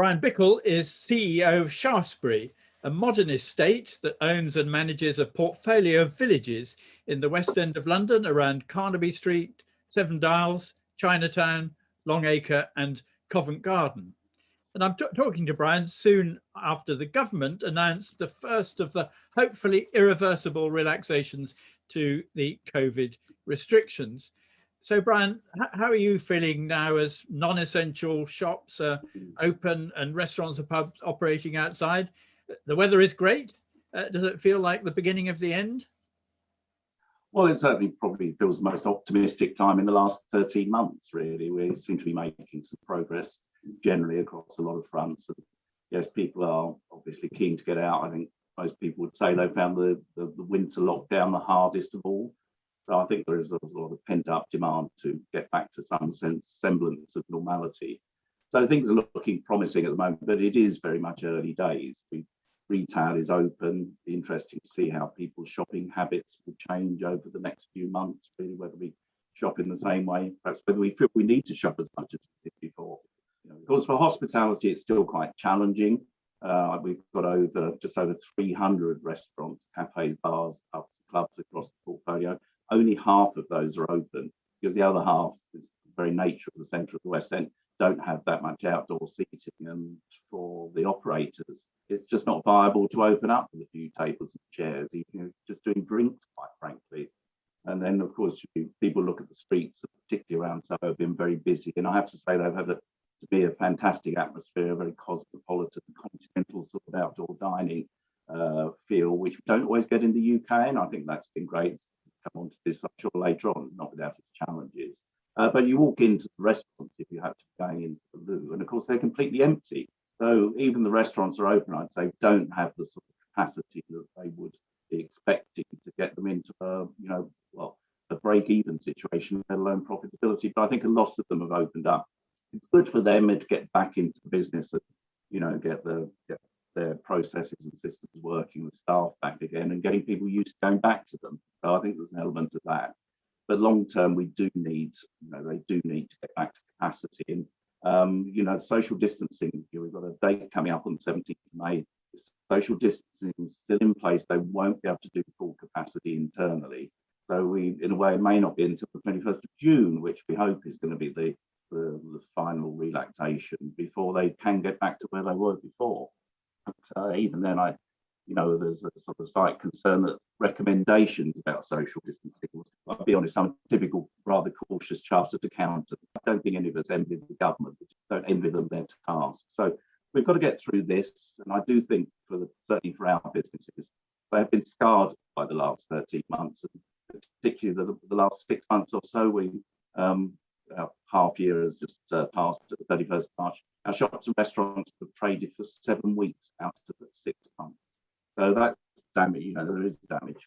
Brian Bickell is CEO of Shaftesbury, a modern estate that owns and manages a portfolio of villages in the West End of London around Carnaby Street, Seven Dials, Chinatown, Long Acre and Covent Garden. And I'm talking to Brian soon after the government announced the first of the hopefully irreversible relaxations to the COVID restrictions. So, Brian, how are you feeling now as non-essential shops are open and restaurants and pubs operating outside? The weather is great. Does it feel like the beginning of the end? Well, it certainly probably feels the most optimistic time in the last 13 months, really. We seem to be making some progress generally across a lot of fronts. And yes, people are obviously keen to get out. I think most people would say they found the winter lockdown the hardest of all. So I think there is a lot of pent-up demand to get back to some semblance of normality. So things are looking promising at the moment, but it is very much early days. Retail is open. It'll be interesting to see how people's shopping habits will change over the next few months, really, whether we shop in the same way, perhaps whether we feel we need to shop as much as we did before. Of course, for hospitality, it's still quite challenging. We've got just over 300 restaurants, cafes, bars, pubs, clubs across the portfolio. Only half of those are open because the other half is the very nature of the centre of the West End, don't have that much outdoor seating. And for the operators, it's just not viable to open up with a few tables and chairs, just doing drinks, quite frankly. And then, of course, people look at the streets, particularly around Soho, have been very busy. And I have to say they've had to be a fantastic atmosphere, a very cosmopolitan, continental sort of outdoor dining feel, which we don't always get in the UK. And I think that's been great. Come on to this, I'm sure, later on, not without its challenges. But you walk into the restaurants if you have to be going into the loo, and of course they're completely empty. So even the restaurants are open, I'd say, don't have the sort of capacity that they would be expecting to get them into a break-even situation, let alone profitability. But I think a lot of them have opened up. It's good for them to get back into the business and get their processes and systems working, the staff back again, and getting people used to going back to them. So I think there's an element of that. But long term, they do need to get back to capacity. And social distancing, we've got a date coming up on the 17th of May. Social distancing is still in place. They won't be able to do full capacity internally. So in a way, it may not be until the 21st of June, which we hope is going to be the final relaxation before they can get back to where they were before. But even then, there's a sort of slight concern that recommendations about social distancing. I'll be honest, I'm a typical, rather cautious chartered accountant. I don't think any of us envy the government. We just don't envy them their task. So we've got to get through this. And I do think, certainly for our businesses, they have been scarred by the last 13 months, and particularly the last 6 months or so. Our half year has just passed at the 31st of March. Our shops and restaurants have traded for 7 weeks out of the 6 months. So that's damage, there is damage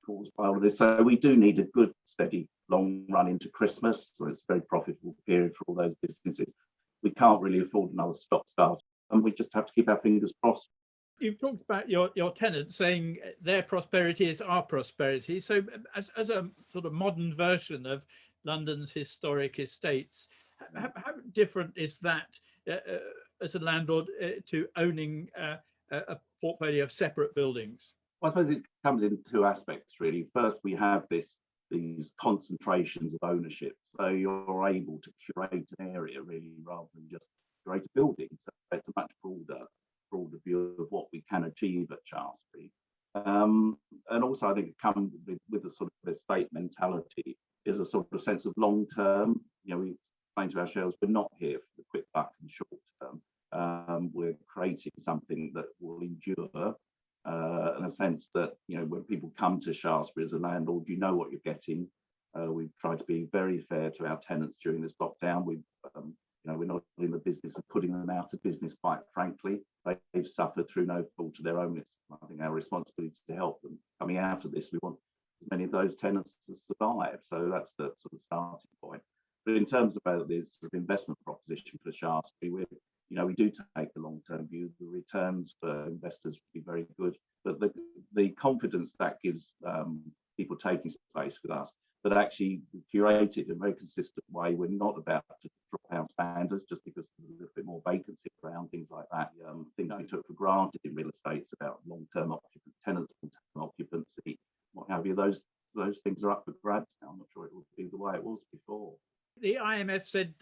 caused by all of this. So we do need a good, steady, long run into Christmas. So it's a very profitable period for all those businesses. We can't really afford another stop-start, and we just have to keep our fingers crossed. You've talked about your tenants saying their prosperity is our prosperity. So as a sort of modern version of London's historic estates, how different is that as a landlord to owning a portfolio of separate buildings? Well, I suppose it comes in two aspects, really. First, we have these concentrations of ownership. So you're able to curate an area, really, rather than just curate a building. So it's a much broader view of what we can achieve at Shaftesbury. And also, I think it comes with a sort of estate mentality is a sort of sense of long term. We explain to our shareholders, we're not here for the quick buck and short term. We're creating something that will endure, in a sense that when people come to Shaftesbury as a landlord, you know what you're getting. We've tried to be very fair to our tenants during this lockdown. We're not in the business of putting them out of business, quite frankly. They've suffered through no fault of their own. It's, I think, our responsibility to help them coming out of this. We want as many of those tenants to survive. So that's the sort of starting point. But in terms of this sort of investment proposition for Shaftesbury, we do take a long-term view. The returns for investors will be very good, but the confidence that gives people taking space with us, that actually curated in a very consistent way. We're not about to drop our standards, just because there's a little bit more vacancy around, things like that. Things we took for granted in real estate about long-term occupant tenants, long-term occupancy, what have you. Those things are up for grabs now. I'm not sure it will be the way it was before. The IMF said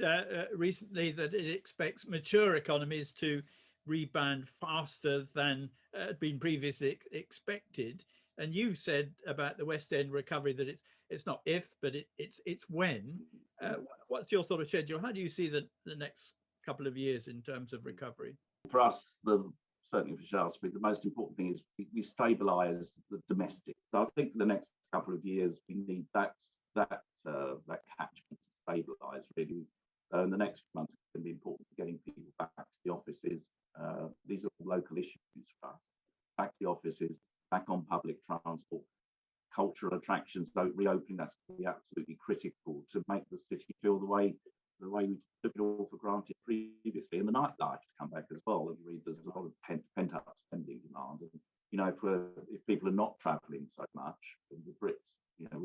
recently that it expects mature economies to rebound faster than had been previously expected. And you said about the West End recovery that it's not if, but it's when. What's your sort of schedule? How do you see the next couple of years in terms of recovery? For us, certainly for Shaftesbury, the most important thing is we stabilise the domestic. So I think for the next couple of years, we need that catchment to stabilise really. In the next few months, it's going to be important for getting people back to the offices. These are all local issues for us. Back to the offices, back on public transport, cultural attractions reopening. That's going to be absolutely critical to make the city feel the way we took it all for granted previously, and the nightlife to come back as well. And you read there's a lot of pent up spending demand, and you know, if people are not travelling so much, the Brits, you know,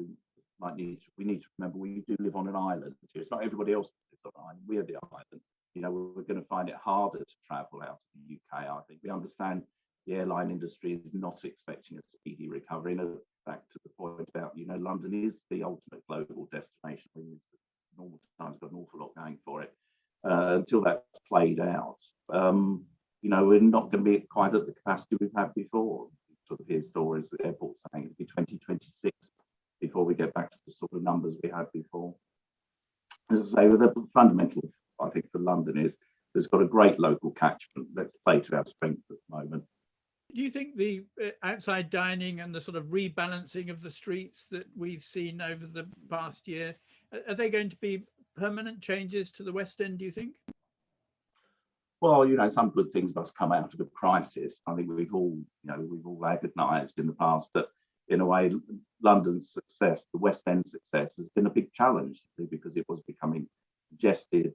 we need to remember we do live on an island. It's not everybody else that lives on an island. We're the island. You know, we're going to find it harder to travel out of the UK. I think we understand the airline industry is not expecting a speedy recovery. And back to the point about, you know, London is the ultimate global destination. Normal times got an awful lot going for it. Until that's played out, you know, we're not going to be quite at the capacity we've had before. Sort of hear stories at airports saying it'll be 2026 before we get back to the sort of numbers we had before. As I say, the fundamental, I think, for London is there's got a great local catchment. Let's play to our strength at the moment. Do you think the outside dining and the sort of rebalancing of the streets that we've seen over the past year, are they going to be permanent changes to the West End, do you think? Well, you know, some good things must come out of a crisis. I think we've all recognised in the past that, in a way, London's success, the West End success, has been a big challenge because it was becoming congested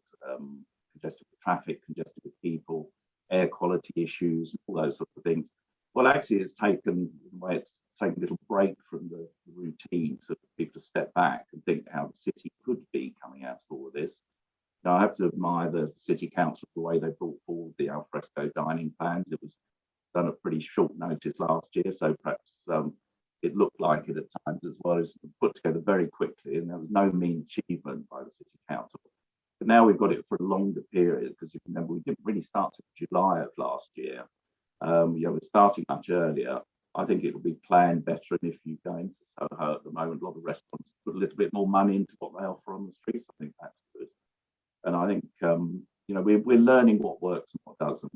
with traffic, congested with people, air quality issues, all those sorts of things. Well, actually, it's taken a little break from the routine so people to step back and think how the city could be coming out of all of this. Now, I have to admire the City Council, the way they brought forward the alfresco dining plans. It was done at pretty short notice last year, so perhaps it looked like it at times as well. It was put together very quickly, and there was no mean achievement by the City Council. But now we've got it for a longer period, because if you remember, we didn't really start till July of last year. We're starting much earlier. I think it will be planned better. And if you go into Soho at the moment, a lot of restaurants put a little bit more money into what they offer on the streets. I think that's good. And I think we're learning what works and what doesn't.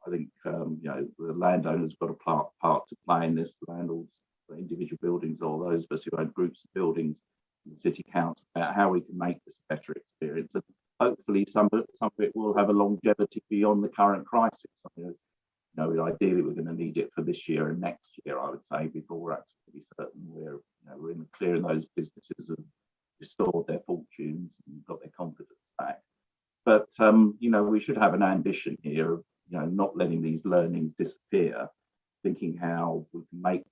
I think the landowners got a part to play in this. The landlords, the individual buildings, all those of us who own groups of buildings, the City Council, about how we can make this a better experience. And hopefully some of it will have a longevity beyond the current crisis. Ideally, we're going to need it for this year and next year, I would say, before we're absolutely certain we're in the clear and those businesses have restored their fortunes and got their confidence back. But we should have an ambition here of not letting these learnings disappear, thinking how we can make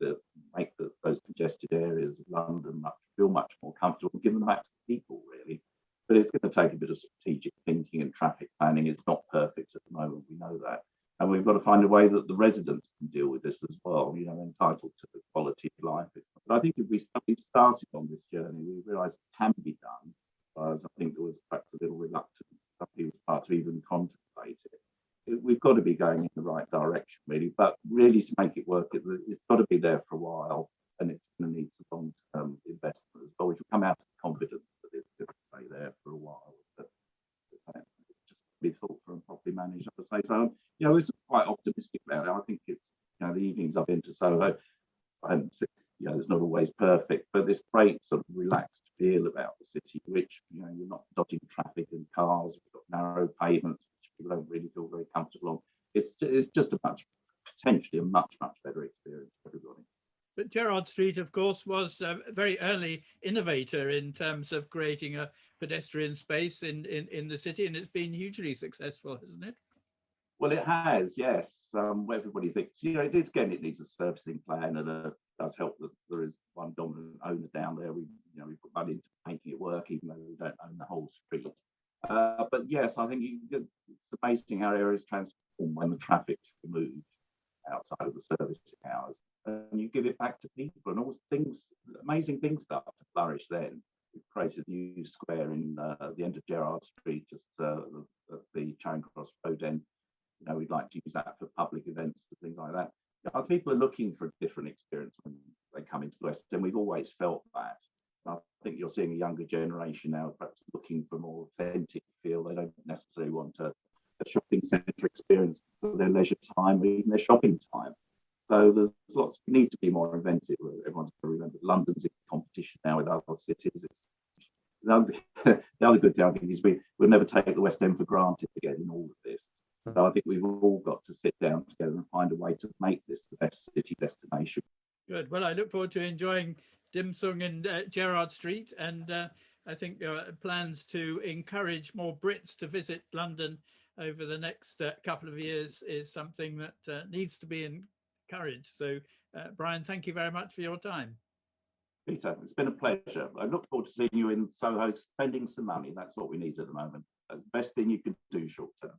those congested areas of London feel much more comfortable and give them back to the people, really. But it's going to take a bit of strategic thinking and traffic planning. It's not perfect at the moment, we know that. And we've got to find a way that the residents can deal with this as well, entitled to the quality of life. But I think if we started on this journey, we realised it can be done. Whereas I think there was perhaps a little reluctance, some people's part to even contemplate it. We've got to be going in the right direction, really. But really, to make it work, it's got to be there for a while, and it's going to need some long-term investment as well, which will come out of confidence that it's going to stay there for a while. But just be thoughtful and properly managed, I would say. So, we're quite optimistic about it. I think it's, the evenings I've been to Soho, it's not always perfect, but this great sort of relaxed feel about the city, which, you're not dodging traffic and cars, we've got narrow pavements, which people don't really feel very comfortable on. It's just potentially a much better experience for everybody. But Gerrard Street, of course, was a very early innovator in terms of creating a pedestrian space in the city, and it's been hugely successful, hasn't it? Well, it has, yes. Everybody thinks, it needs a servicing plan, and it does help that there is one dominant owner down there. We put money into making it work, even though we don't own the whole street. But yes, I think it's amazing how areas transform when the traffic's removed outside of the servicing hours, and you give it back to people, and all things, amazing things start to flourish. Then we created a new square in the end of Gerrard Street, just at the Charing Cross Road end. You know, we'd like to use that for public events and things like that. You know, people are looking for a different experience when they come into the West End. We've always felt that. I think you're seeing a younger generation now, perhaps looking for more authentic feel. They don't necessarily want a shopping centre experience for their leisure time or even their shopping time. So there's lots. We need to be more inventive. Everyone's got to remember London's in competition now with other cities. The other good thing I think is we'll never take the West End for granted again in all of this. So I think we've all got to sit down together and find a way to make this the best city destination. Good. Well, I look forward to enjoying dim sum in Gerrard Street, and I think plans to encourage more Brits to visit London over the next couple of years is something that needs to be encouraged. So, Brian, thank you very much for your time. Peter, it's been a pleasure. I look forward to seeing you in Soho spending some money. That's what we need at the moment. That's the best thing you can do short term.